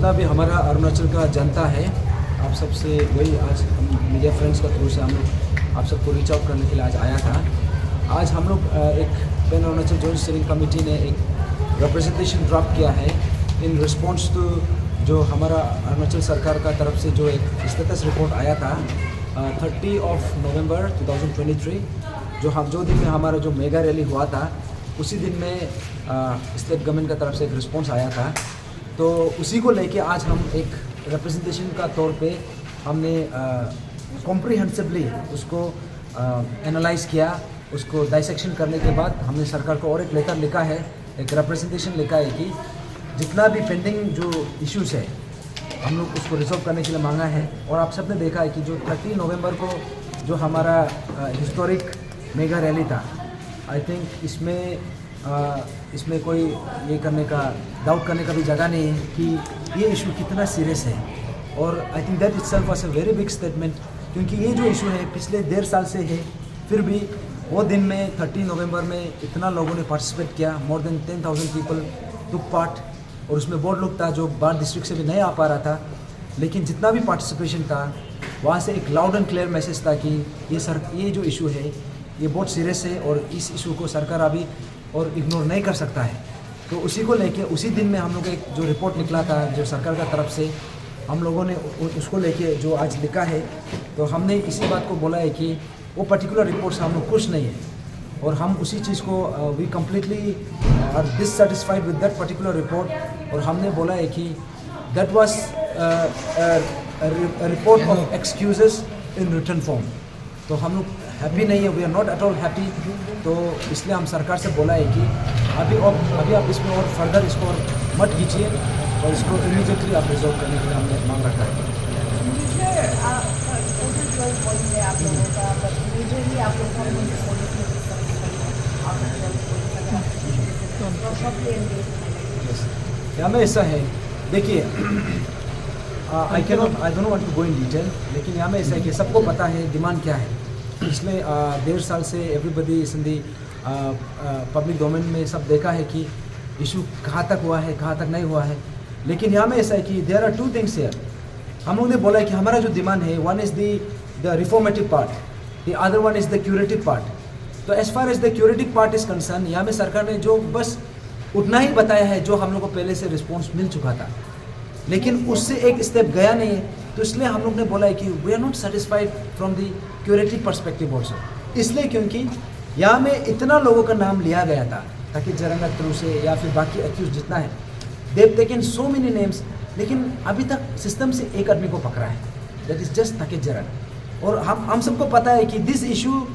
जितना भी हमारा अरुणाचल का जनता है, आप सबसे वही आज हम मीडिया फ्रेंड्स का थ्रू से हम लोग आप सबको रीच आउट करने के लिए आज आया था। आज हम लोग एक pan Arunachal joint steering committee ने एक रिप्रेजेंटेशन ड्राफ्ट किया है इन रिस्पॉन्स टू जो हमारा अरुणाचल सरकार का तरफ से जो एक स्टेटस रिपोर्ट आया था 30 नवंबर 2023, जो दिन में हमारा जो मेगा रैली हुआ था उसी दिन में स्टेट गवर्नमेंट का तरफ से एक रिस्पॉन्स आया था। तो उसी को लेके आज हम एक रिप्रेजेंटेशन का तौर पे हमने कॉम्प्रिहेंसिवली उसको एनालाइज किया, उसको डाइसेक्शन करने के बाद हमने सरकार को और एक लेटर लिखा है, एक रिप्रेजेंटेशन लिखा है कि जितना भी पेंडिंग जो इश्यूज़ है हम लोग उसको रिजॉल्व करने के लिए मांगा है। और आप सबने देखा है कि जो 30 नवंबर को जो हमारा हिस्टोरिक मेगा रैली था, आई थिंक इसमें कोई ये करने का डाउट करने का भी जगह नहीं है कि ये इशू कितना सीरियस है। और I think that itself was a very big statement, क्योंकि ये जो इशू है पिछले 1.5 साल से है, फिर भी वो दिन में 30 नवंबर में इतना लोगों ने पार्टिसिपेट किया, more than 10,000 people took part. और उसमें बहुत लोग था जो बाहर डिस्ट्रिक्ट से भी नहीं आ पा रहा था, लेकिन जितना भी पार्टिसिपेशन था वहाँ से एक लाउड एंड क्लियर मैसेज था कि ये जो इशू है ये बहुत सीरियस है और इस इशू को सरकार अभी और इग्नोर नहीं कर सकता है। तो उसी को लेके उसी दिन में हम लोग एक जो रिपोर्ट निकला था जो सरकार का तरफ से, हम लोगों ने उसको लेके जो आज लिखा है, तो हमने इसी बात को बोला है कि वो पर्टिकुलर रिपोर्ट से हम लोग खुश नहीं है और हम उसी चीज़ को we completely are dissatisfied with that particular report. और हमने बोला है कि that was report of excuses in written form. तो हम लोग हैप्पी नहीं है, we are not at all happy. तो इसलिए हम सरकार से बोला है कि अभी आप इसमें और फर्दर इसको मत कीजिए और इसको इमीडिएटली आप रिजॉल्व करने के लिए हमने मांग रखा है। यहाँ में ऐसा है, देखिए I don't want to go in detail, लेकिन यहाँ में ऐसा है कि सबको पता है डिमांड क्या है। पिछले 1.5 साल से everybody is in the public domain में सब देखा है कि इशू कहाँ तक हुआ है, कहाँ तक नहीं हुआ है। लेकिन यहाँ में ऐसा है कि देयर आर 2 थिंग्स हियर। हम लोगों ने बोला है कि हमारा जो डिमांड है, one is the reformative part, the other one is the curative part. तो as far as the curative part is concern, यहाँ में सरकार ने जो बस उतना ही बताया है जो हम लोग को पहले से रिस्पॉन्स मिल चुका था, लेकिन उससे एक स्टेप गया नहीं है। तो इसलिए हम लोग ने बोला है कि we are not satisfied from the curative perspective also. इसलिए क्योंकि यहाँ में इतना लोगों का नाम लिया गया था ताकि जरंगा थ्रू से या फिर बाकी एक्यूज जितना है, they've taken so many names, लेकिन अभी तक सिस्टम से एक आदमी को पकड़ा है, दैट इज जस्ट तके जरंग। और हम सबको पता है कि दिस इशू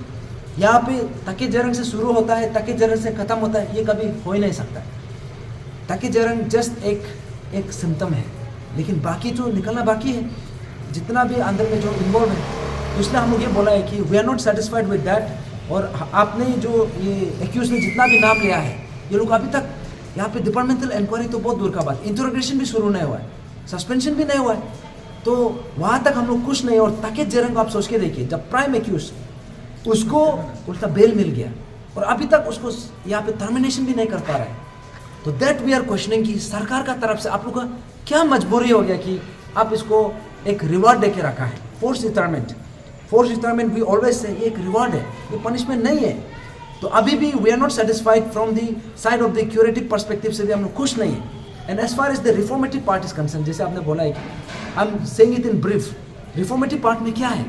यहाँ पे तके जरंग से शुरू होता है, तके जरंग से ख़त्म होता है, ये कभी हो ही नहीं सकता। तके जरंग जस्ट एक सिम्टम है, लेकिन बाकी जो निकलना बाकी है, जितना भी अंदर में जो इन्वॉल्व है। तो इसलिए हम लोग ये बोला है कि we are not satisfied with that. और आपने जो ये एक्यूज ने जितना भी नाम लिया है, ये लोग अभी तक यहाँ पे डिपार्टमेंटल इंक्वायरी तो बहुत दूर का बात, इंटरोगेशन भी शुरू नहीं हुआ है, सस्पेंशन भी नहीं हुआ है, तो वहाँ तक हम लोग खुश नहीं। और तके जरंग आप सोच के देखिए, जब प्राइम एक्यूज उसको उल्टा बेल मिल गया और अभी तक उसको यहाँ पे टर्मिनेशन भी नहीं कर पा रहा है। तो दैट वी आर क्वेश्चनिंग कि सरकार का तरफ से आप लोग का क्या मजबूरी हो गया कि आप इसको एक रिवार्ड देके रखा है। Force retirement we always say ये एक रिवार्ड है, ये पनिशमेंट नहीं है। तो अभी भी we are not satisfied from the side of the curative perspective से भी हम लोग खुश नहीं है। And as far as the reformative part is concern, जैसे आपने बोला है कि I am saying it in brief, reformative part में क्या है?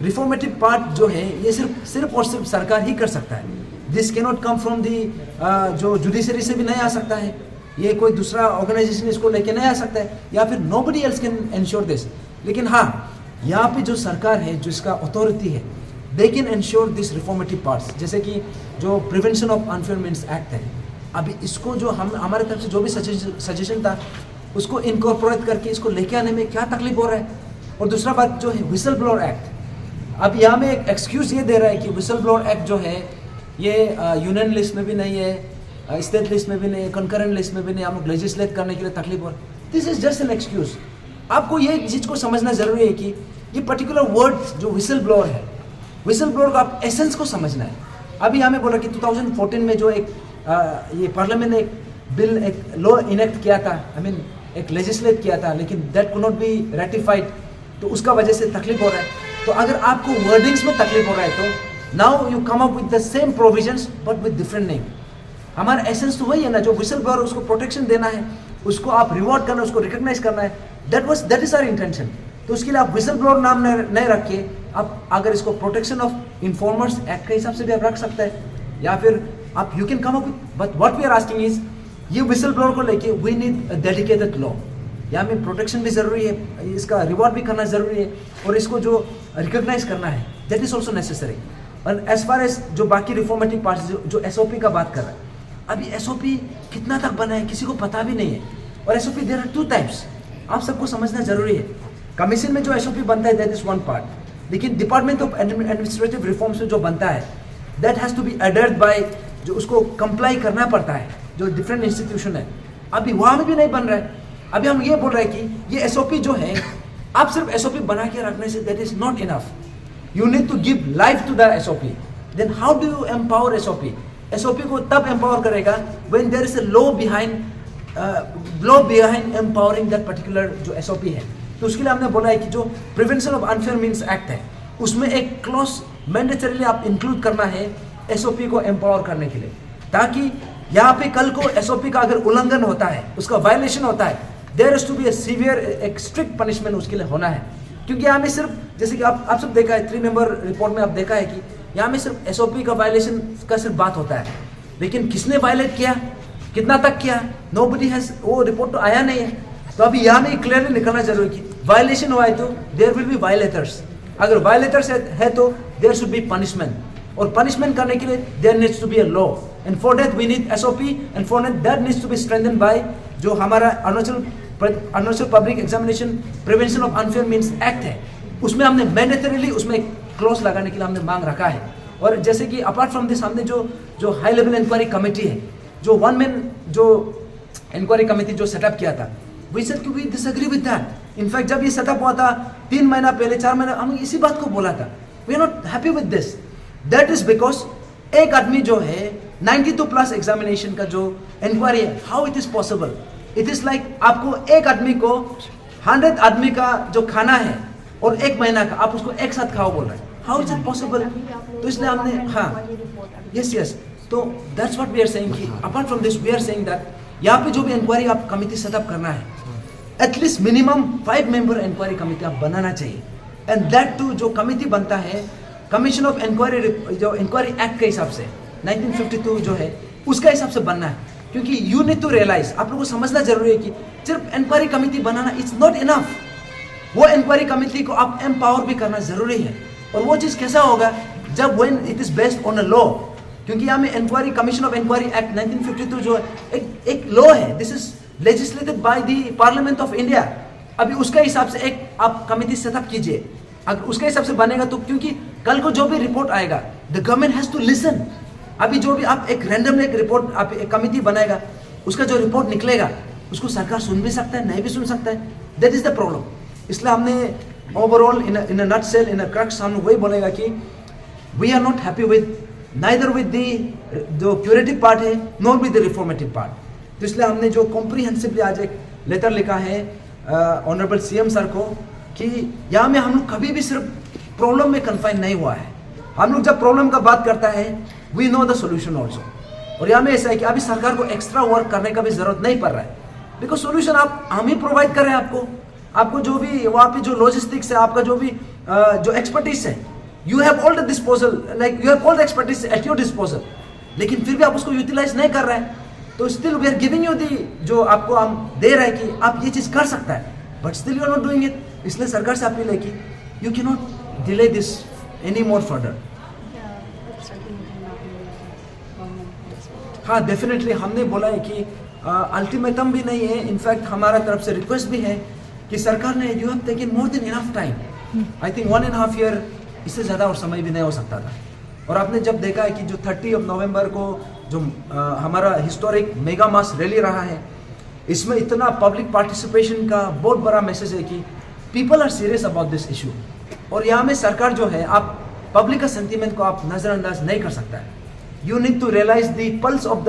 रिफॉर्मेटिव पार्ट जो है ये सिर्फ और सिर्फ सरकार ही कर सकता है। This can not come from the जो जुडिशरी से भी नहीं आ सकता है, ये कोई दूसरा ऑर्गेनाइजेशन इसको लेके नहीं आ सकता है, या फिर nobody else can ensure this. लेकिन हाँ, यहाँ पे जो सरकार है, जो इसका अथॉरिटी है, they can ensure this reformative parts. जैसे कि जो prevention of unfair means act है, अभी इसको जो हमारे तरफ से जो भी सजेशन था उसको इनकॉर्पोरेट करके इसको लेके आने में क्या तकलीफ हो रहा है। और दूसरा बात जो है विसल ब्लोअर एक्ट, अब यहाँ में एक एक्सक्यूज ये दे रहा है कि विसल ब्लोअर एक्ट जो है ये यूनियन लिस्ट में भी नहीं है, स्टेट लिस्ट में भी नहीं है, कंकरेंट लिस्ट में भी नहीं, हम लोग लेजिस्लेट करने के लिए तकलीफ हो रहा है। This is just an excuse. आपको ये चीज़ को समझना जरूरी है कि ये पर्टिकुलर वर्ड जो विसल ब्लोअर है, विसल ब्लोअर का आप एसेंस को समझना है। अभी हमें बोला कि 2014 में जो एक ये पार्लियामेंट ने एक बिल, एक लॉ इनेक्ट किया था, आई मीन एक लेजिस्लेट किया था, लेकिन that could not be ratified, तो उसका वजह से तकलीफ हो रहा है। तो अगर आपको वर्डिंग्स में तकलीफ हो रहा है तो now you come up with the same provisions but with different name. हमारा एसेंस तो वही है ना, जो विसल ब्लोअर उसको प्रोटेक्शन देना है, उसको आप रिवॉर्ड करना, उसको रिकॉग्नाइज करना है, दैट इज आवर इंटेंशन। तो उसके लिए आप विसल ब्लोअर नाम नहीं रखिए, आप अगर इसको प्रोटेक्शन ऑफ इन्फॉर्मर्स एक्ट के हिसाब से भी आप रख सकते हैं, या फिर आप you can come up with, but what we are asking is ये विसल ब्लोअर को लेके वी नीड डेडिकेटेड लॉ। यहाँ में प्रोटेक्शन भी जरूरी है, इसका रिवॉर्ड भी करना जरूरी है, और इसको जो रिकॉग्नाइज करना है दैट इज ऑल्सो नेसेसरी। और एज फार एज जो बाकी रिफॉर्मेटिव पार्टी जो SOP का बात कर रहा है, अभी SOP कितना तक बना है किसी को पता भी नहीं है। और SOP देयर आर 2 टाइप्स, आप सबको समझना जरूरी है। कमीशन में जो SOP बनता है दैट इज वन पार्ट, लेकिन डिपार्टमेंट ऑफ एडमिनिस्ट्रेटिव रिफॉर्म्स में जो बनता है that has to be adhered by, जो उसको कंप्लाई करना पड़ता है, जो डिफरेंट इंस्टीट्यूशन है, अभी वहाँ में भी नहीं बन रहा है। अभी हम ये बोल रहे हैं कि ये SOP जो है, आप सिर्फ SOP बना के रखने से that is not enough, you need to give life to the SOP। Then how do you empower SOP? SOP को तब एम्पावर करेगा when there is a law behind empowering that particular जो SOP है। तो उसके लिए हमने बोला है कि जो prevention of unfair means act है, उसमें एक क्लॉज मैंडेटरीली आप इंक्लूड करना है SOP को एम्पावर करने के लिए, ताकि यहाँ पे कल को SOP का अगर उल्लंघन होता है, उसका वायलेशन होता है, there is to be a severe, एक स्ट्रिक्ट पनिशमेंट उसके लिए होना है। क्योंकि यहाँ में सिर्फ जैसे कि आप सब देखा है 3 नंबर रिपोर्ट में, आप देखा है कि यहाँ में सिर्फ SOP का वायलेशन का सिर्फ बात होता है, लेकिन किसने वायलेट किया, कितना तक किया, नोबडी हैज, वो रिपोर्ट तो आया नहीं है। तो अभी यहाँ में क्लियरली निकलना जरूरी कि वायलेशन हुआ है तो देयर विल बी वायलेटर्स, अगर वायलेटर्स है तो देयर शुड बी पनिशमेंट, और पनिशमेंट करने के लिए there needs to be a law, and for that we need SOP, and for that needs to be strengthened by जो हमारा Arunachal public examination prevention of unfair means act है, उसमें हमने mandatorily उसमें क्लॉज लगाने के लिए हमने मांग रखा है। और जैसे कि अपार्ट फ्रॉम दिस हमने जो हाई लेवल इंक्वायरी कमेटी है, जो 1 मैन जो इंक्वायरी कमेटी जो सेटअप किया था, वी सेड कि we disagree with that. In fact जब ये सेटअप हुआ था 3 महीना पहले, 4 महीना, हम इसी बात को बोला था, we are not happy with this. That is because एक आदमी जो है 92+ एग्जामिनेशन का जो इंक्वायरी है, how it is possible? It is like आपको एक आदमी को 100 आदमी का जो खाना है और 1 महीना का आप उसको एक साथ खाओ बोल रहे हैं, हाउ इज इट पॉसिबल? तो इसलिए हमने, हाँ, यस, तो that's what we are saying कि apart from this we are saying that यहाँ पे जो भी इंक्वायरी आप कमिटी सेटअप करना है, at least minimum 5 member inquiry committee आप बनाना चाहिए, एंड दैट टू जो कमिटी बनता है कमीशन ऑफ इंक्वायरी, जो इंक्वायरी एक्ट के हिसाब से 1952 जो है उसका हिसाब से बनना है। क्योंकि यू नीड टू रियलाइज, आप लोगों को समझना जरूरी है कि सिर्फ इंक्वायरी कमिटी बनाना इट्स नॉट इनफ, वो इंक्वायरी कमिटी को आप एम्पावर भी करना जरूरी है। और वो चीज़ कैसा होगा जब when it is based on a law, क्योंकि यहाँ में inquiry commission of inquiry act 1952 जो है एक लॉ है, this is legislated by the parliament of India. अभी उसके हिसाब से एक आप कमिटी सेटअप कीजिए, अगर उसके हिसाब से बनेगा तो, क्योंकि कल को जो भी रिपोर्ट आएगा the government has to listen. अभी जो भी आप एक रैंडमली एक रिपोर्ट, आप एक कमिटी बनाएगा, उसका जो रिपोर्ट निकलेगा उसको सरकार सुन भी सकता है, नहीं भी सुन सकता है, दैट इज द प्रॉब्लम। इसलिए हमने overall in a nutshell, in a crux, हम वही बोलेगा कि we are not happy with neither with the जो क्यूरेटिव पार्ट है nor with the reformative part. तो इसलिए हमने जो कॉम्प्रीहेंसिवली आज एक लेटर लिखा है ऑनरेबल CM सर को कि यहाँ में हम लोग कभी भी सिर्फ प्रॉब्लम में कन्फाइन नहीं हुआ है, हम लोग जब प्रॉब्लम का बात करता है we know the solution also. और यहाँ में ऐसा है कि अभी सरकार को एक्स्ट्रा वर्क करने का भी जरूरत नहीं पड़ रहा है, बिकॉज सोल्यूशन हम ही प्रोवाइड कर रहे हैं आपको जो भी वहाँ पे जो लॉजिस्टिक्स है, आपका जो भी जो एक्सपर्टीज है, you have all the disposal, like you have all the expertise at your disposal, लेकिन फिर भी आप उसको यूटिलाइज नहीं कर रहे हैं। तो still we are giving you the, जो आपको हम दे रहे हैं कि आप ये चीज़ कर सकता है, but still you are not doing it. इसलिए सरकार से अपील है कि you can not delay this any more further. हाँ, डेफिनेटली हमने बोला है कि अल्टीमेटम भी नहीं है, इनफैक्ट हमारा तरफ से रिक्वेस्ट भी है कि सरकार ने, you have taken more than enough time, I think 1.5 year, इससे ज़्यादा और समय भी नहीं हो सकता था। और आपने जब देखा है कि जो 30 नवंबर को जो हमारा हिस्टोरिक मेगा मास रैली रहा है, इसमें इतना पब्लिक पार्टिसिपेशन का बहुत बड़ा मैसेज है कि people are serious about this issue. और यहाँ में सरकार जो है, आप पब्लिक का सेंटीमेंट को आप नज़रअंदाज नहीं कर सकता है। You need to realize the pulse of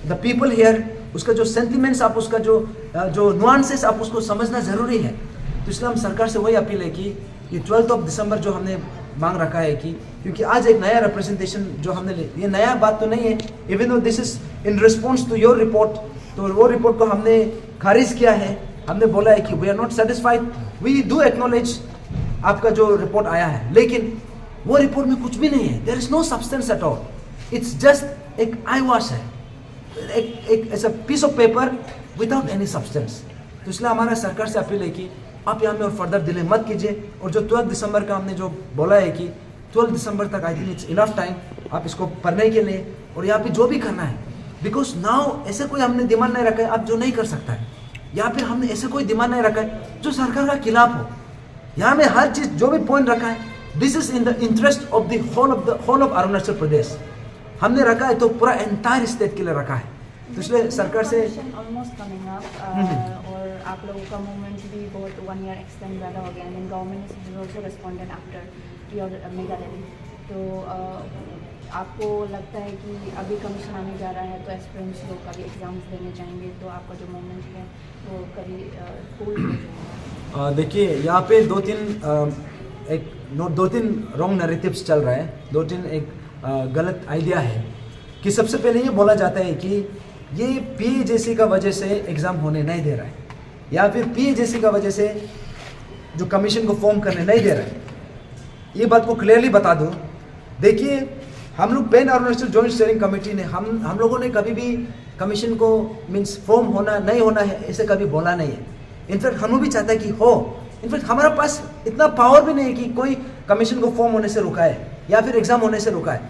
the people here उसका जो सेंटिमेंट्स आप उसका जो नुआंसेस आप उसको समझना ज़रूरी है। तो इसलिए हम सरकार से वही अपील है कि ये 12 दिसंबर जो हमने मांग रखा है कि क्योंकि आज एक नया रिप्रेजेंटेशन जो हमने ये नया बात तो नहीं है, even though this is in response to your report, तो वो रिपोर्ट को हमने खारिज किया है। हमने बोला है कि we are not satisfied, we do acknowledge आपका जो रिपोर्ट आया है, लेकिन वो रिपोर्ट में कुछ भी नहीं है, there is no substance at all, it's just एक आई वॉश है, एक ऐसा piece of paper without any substance. तो इसलिए हमारा सरकार से अपील है कि आप यहाँ में और फर्दर डिले मत कीजिए, और जो 12 दिसंबर का हमने जो बोला है कि 12 दिसंबर तक I think it's enough time आप इसको पढ़ने के लिए, और यहाँ पे जो भी करना है, बिकॉज नाउ ऐसे कोई हमने डिमांड नहीं रखा है आप जो नहीं कर सकता है, या फिर हमने ऐसे कोई डिमांड नहीं रखा है जो सरकार का खिलाफ हो। यहाँ में हर चीज़ जो भी पॉइंट रखा है, this is in the interest of the whole of Arunachal Pradesh हमने रखा है, तो पूरा एंटायर स्टेट के लिए रखा है। तो इसलिए सरकार से ऑलमोस्ट कमिंग अप, और आप लोगों का मूवमेंट भी बहुत 1 ईयर एक्सटेंड ज़्यादा हो गया, and government is also responded after your mega rally. तो आपको लगता है कि अभी कमीशन आने जा रहा है, तो एस्पिरेंट्स लोग कभी एग्जाम्स देने जाएंगे, तो आपका जो मूवमेंट है वो कभी कूल हो जाएगा? देखिए यहाँ पे दो तीन रॉन्ग नैरेटिव्स चल रहा है, 2-3 एक गलत आइडिया है कि सबसे पहले ये बोला जाता है कि ये पीएजेसी का वजह से एग्ज़ाम होने नहीं दे रहा है, या फिर पीएजेसी का वजह से जो कमीशन को फॉर्म करने नहीं दे रहा है। ये बात को क्लियरली बता दूं, देखिए हम लोग pan Arunachal joint steering committee ने हम लोगों ने कभी भी कमीशन को मीन्स फॉर्म होना नहीं होना है ऐसे कभी बोला नहीं है। इनफैक्ट हम लोग भी चाहते हैं कि हो, इनफैक्ट हमारे पास इतना पावर भी नहीं है कि कोई कमीशन को फॉर्म होने से रुकाए या फिर एग्ज़ाम होने से रुकाए,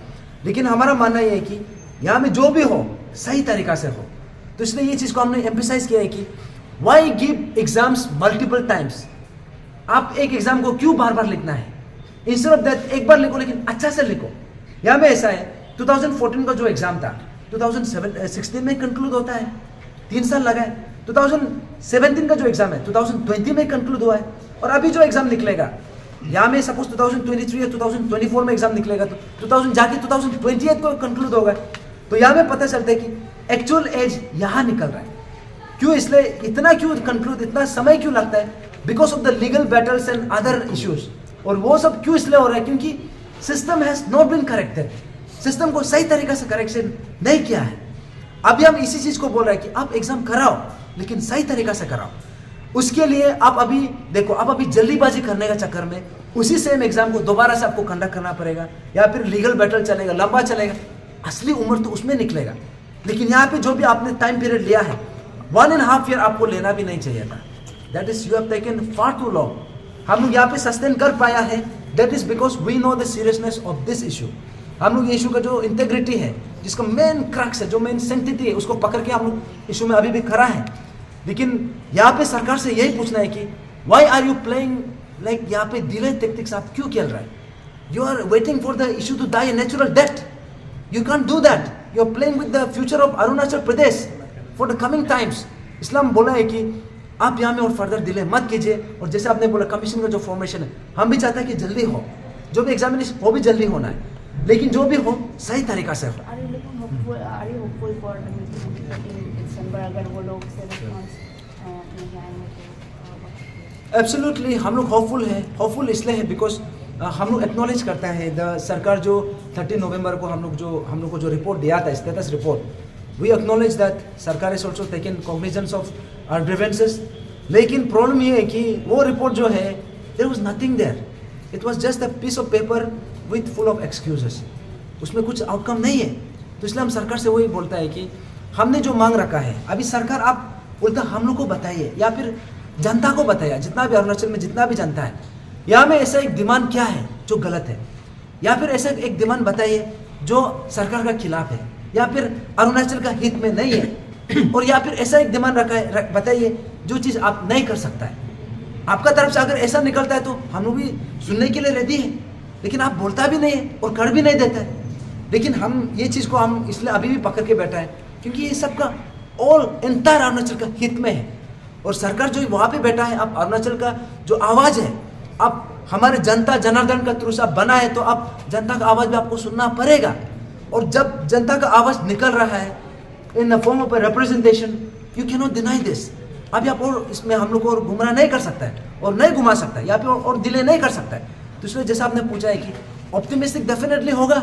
लेकिन हमारा मानना ये है कि यहाँ में जो भी हो सही तरीका से हो। तो इसलिए ये चीज़ को हमने एम्फेसाइज किया है कि why give exams multiple times, आप एक एग्जाम को क्यों बार बार लिखना है, इंस्टेड ऑफ दैट एक बार लिखो लेकिन अच्छा से लिखो। यहाँ में ऐसा है 2014 का जो एग्जाम था 2016 में कंक्लूड होता है, 3 साल लगा है। 2017 का जो एग्जाम है 2020 में कंक्लूड हुआ है, और अभी जो एग्जाम निकलेगा यहाँ में सपोज 2023 या 2024 में एग्जाम निकलेगा, तो 2028 को कंक्लूड होगा। तो यहाँ में पता चलता है कि एक्चुअल एज यहाँ निकल रहा है। क्यों, इसलिए इतना क्यों कंक्लूड, इतना समय क्यों लगता है, because of the legal battles and other issues. और वो सब क्यों इसलिए हो रहा है, क्योंकि system has not been corrected, system को सही तरीके से करेक्शन नहीं किया है। अभी हम इसी चीज को बोल रहे हैं कि आप एग्जाम कराओ लेकिन सही तरीका से कराओ। उसके लिए आप अभी देखो, आप अभी जल्दीबाजी करने का चक्कर में उसी सेम एग्जाम को दोबारा से आपको कंडक्ट करना पड़ेगा, या फिर लीगल बैटल चलेगा, लंबा चलेगा, असली उम्र तो उसमें निकलेगा। लेकिन यहाँ पे जो भी आपने टाइम पीरियड लिया है 1.5 ईयर आपको लेना भी नहीं चाहिए था, that is you have taken far too long. हम लोग यहाँ पे सस्टेन कर पाया है, that is because we know the seriousness of this issue. हम लोग ये इशू का जो इंटेग्रिटी है, जिसका मेन क्रक्स है, जो मेन सेंटिटी है, उसको पकड़ के हम लोग इशू में अभी भी खड़ा है। लेकिन यहाँ पे सरकार से यही पूछना है कि why are you playing like यहाँ पे डिले टैक्टिक्स आप क्यों खेल रहे हैं? You are waiting for the issue to die a natural death, you can do that. You are playing with the future of Arunachal Pradesh for the coming times. इसलिए बोला है कि आप यहाँ में और फर्दर डिले मत कीजिए, और जैसे आपने बोला कमीशन का जो फॉर्मेशन है, हम भी चाहते हैं कि जल्दी हो, जो भी एग्जामिनेशन वो भी जल्दी होना है, लेकिन जो भी हो सही तरीका से हो। Are you hopeful for December अगर वो लोग से रिस्पॉन्स नहीं आएंगे तो? एब्सोल्युटली हम लोग होपफुल हैं। होपफुल इसलिए है बिकॉज हम लोग एक्नॉलेज करता है द सरकार जो 30 नवंबर को हम लोग को जो रिपोर्ट दिया था, status report, we acknowledge that सरकार is also taken cognizance of our grievances. लेकिन प्रॉब्लम ये है कि वो रिपोर्ट जो है there was nothing there, it was just a piece of paper with full of excuses, उसमें कुछ आउटकम नहीं है। तो इसलिए हम सरकार से वही बोलता है कि हमने जो मांग रखा है, अभी सरकार आप उल्टा हम लोग को बताइए या फिर जनता को बताइए, जितना भी अरुणाचल में जितना भी जनता है, यहाँ में ऐसा एक डिमांड क्या है जो गलत है, या फिर ऐसा एक डिमांड बताइए जो सरकार का खिलाफ है या फिर अरुणाचल का हित में नहीं है, और या फिर ऐसा एक डिमांड रखा है बताइए जो चीज़ आप नहीं कर सकता है। आपका तरफ से अगर ऐसा निकलता है तो हम लोग भी सुनने के लिए रेडी है, लेकिन आप बोलता भी नहीं है और कर भी नहीं देता है। लेकिन हम ये चीज़ को हम इसलिए अभी भी पकड़ के बैठा है क्योंकि ये सबका ऑल एंटायर अरुणाचल का हित में है, और सरकार जो वहाँ पे बैठा है, अब अरुणाचल का जो आवाज़ है, अब हमारे जनता जनार्दन का थ्रू से बना है, तो अब जनता का आवाज़ भी आपको सुनना पड़ेगा। और जब जनता का आवाज़ निकल रहा है, in the form of a representation. You cannot deny this. अभी आप और इसमें हम लोग को और गुमराह नहीं कर सकता है और नहीं घुमा सकता है, यहाँ पे और डिले नहीं कर सकता है। तो इसलिए जैसा आपने पूछा है कि ऑप्टिमिस्टिक डेफिनेटली होगा,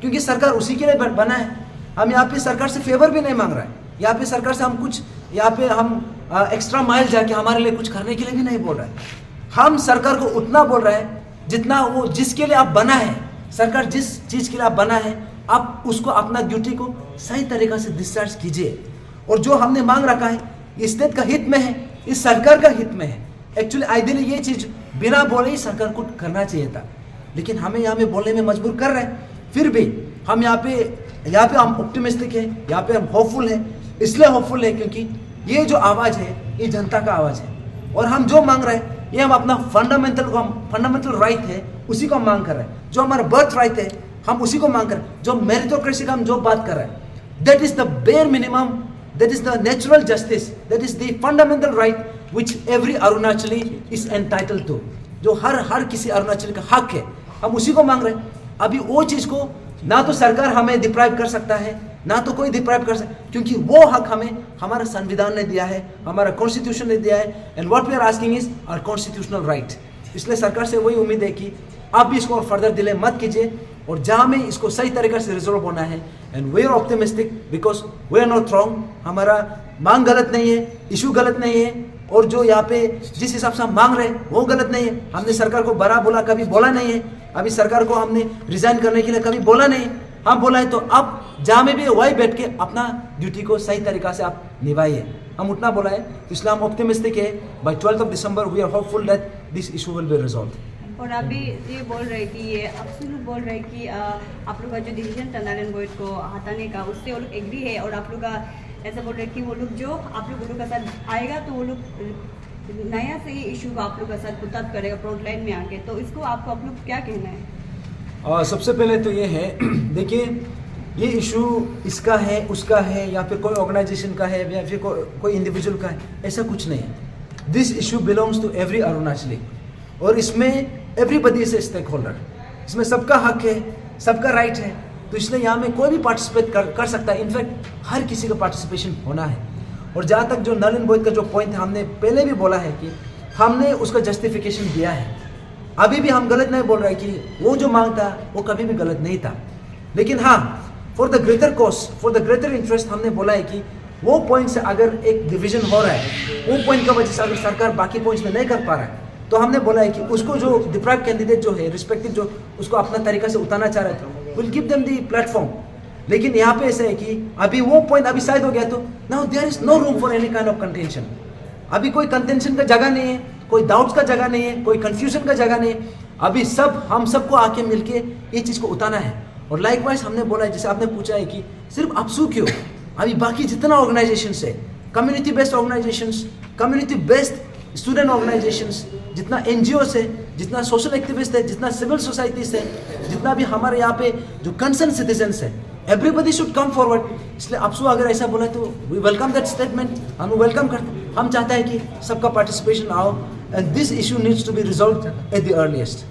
क्योंकि सरकार उसी के लिए बना है। हम यहाँ पे सरकार से फेवर भी नहीं मांग रहा है, यहाँ पे सरकार से हम कुछ यहाँ पे हम एक्स्ट्रा माइल जाके हमारे लिए कुछ करने के लिए भी नहीं बोल रहा है। हम सरकार को उतना बोल रहे हैं जितना वो जिसके लिए आप बना है, सरकार जिस चीज़ के लिए आप बना है, आप उसको अपना ड्यूटी को सही तरीक़ा से डिस्चार्ज कीजिए। और जो हमने मांग रखा है इस स्टेट का हित में है, इस सरकार का हित में है। एक्चुअली आइडियली ये चीज़ बिना बोले ही सरकार को करना चाहिए था, लेकिन हमें यहाँ में बोलने में मजबूर कर रहे हैं। फिर भी हम यहाँ पे हम ऑप्टिमिस्टिक है, यहाँ पे हम होपफुल है। इसलिए होपफुल है क्योंकि ये जो आवाज़ है ये जनता का आवाज़ है, और हम जो मांग रहे हैं ये हम अपना फंडामेंटल राइट है उसी को हम मांग कर रहे हैं। जो हमारा बर्थ राइट है हम उसी को मांग कर रहे हैं। जो मेरिटोक्रेसी का हम जो बात कर रहे हैं, that is the bare minimum, that is the natural justice, that is the fundamental right which every Arunachali is entitled to. जो हर किसी अरुणाचली का हक है, हम उसी को मांग रहे हैं। अभी वो चीज़ को ना तो सरकार हमें डिप्राइव कर सकता है, ना तो कोई डिप्राइव कर सकता, क्योंकि वो हक हमें हमारा संविधान ने दिया है, हमारा कॉन्स्टिट्यूशन ने दिया है। And what we are asking is our constitutional right. इसलिए सरकार से वही उम्मीद है कि आप भी इसको और फर्दर डिले मत कीजिए, और जहाँ में इसको सही तरीके से रिजोल्व होना है। And we are optimistic because we are not wrong. हमारा मांग गलत नहीं है, इशू गलत नहीं है, और जो यहाँ पे जिस हिसाब से हम मांग रहे हैं वो गलत नहीं है। हमने सरकार को बड़ा बोला कभी बोला नहीं है, अभी सरकार को हमने रिजाइन करने के लिए कभी बोला नहीं है। हम बोला है तो अब जहाँ में भी वही बैठ के अपना ड्यूटी को सही तरीका से आप निभाइए, हम उतना बोला है। तो इसलिए हम ऑप्टिमिस्टिक है, by 12 December we are hopeful that this issue will be resolve. और अभी ये बोल रहे हैं कि ये अब्सोल्यूट बोल रहे हैं कि आप लोग का जो डिसीजन था नारायण गोयड को हटाने का, उससे वो लोग एग्री है, और आप लोग का ऐसा बोल रहे हैं कि वो लोग जो आप लोग का साथ आएगा तो वो लोग नया से ही इशू को आप लोग का साथ पुटअप करेगा फ्रंट लाइन में आके। तो इसको आपको आप लोग क्या कहना है? सबसे पहले तो ये है, देखिए ये इशू इसका है, उसका है, या फिर कोई ऑर्गेनाइजेशन का है, या फिर कोई इंडिविजुअल का है, ऐसा कुछ नहीं है। This issue belongs to every Arunachali, और इसमें everybody is a stakeholder. इसमें सबका हक है, सबका राइट है। तो इसलिए यहाँ में कोई भी पार्टिसिपेट कर सकता है। इनफैक्ट हर किसी का पार्टिसिपेशन होना है। और जहाँ तक जो नल एंड वॉइड का जो पॉइंट है, हमने पहले भी बोला है कि हमने उसका जस्टिफिकेशन दिया है। अभी भी हम गलत नहीं बोल रहे कि वो जो मांग था वो कभी भी गलत नहीं था, लेकिन हाँ for the greater cause, for the greater interest हमने बोला है कि वो पॉइंट से अगर एक डिवीजन हो रहा है, वो पॉइंट का वजह से अगर सरकार बाकी पॉइंट्स में नहीं कर पा रहा है, तो हमने बोला है कि उसको जो डिप्राइव कैंडिडेट जो है रिस्पेक्टिव जो उसको अपना तरीका से उतारना चाह रहे थे, will give them the platform. लेकिन यहाँ पे ऐसा है कि अभी वो पॉइंट अभी शायद हो गया, तो now there is no room for any kind of contention. अभी कोई कंटेंशन का जगह नहीं है, कोई डाउट्स का जगह नहीं है, कोई कंफ्यूजन का जगह नहीं है। अभी हम सबको आके मिलके ये चीज़ को उतारना है। और लाइकवाइज हमने बोला है, जैसे आपने पूछा है कि सिर्फ अपसू क्यों, अभी बाकी जितना ऑर्गेनाइजेशंस है, community based organisations, community based student organisations, जितना NGOs है, जितना सोशल एक्टिविस्ट है, जितना सिविल सोसाइटीज है, जितना भी हमारे यहाँ पे जो कंसर्न सिटीजन्स है, एवरीबडी शुड कम फॉरवर्ड। इसलिए अपसू अगर ऐसा बोला तो वी वेलकम दैट स्टेटमेंट, हम वेलकम करते। हम चाहते हैं कि सबका पार्टिसिपेशन आओ, and this issue needs to be resolve at the earliest.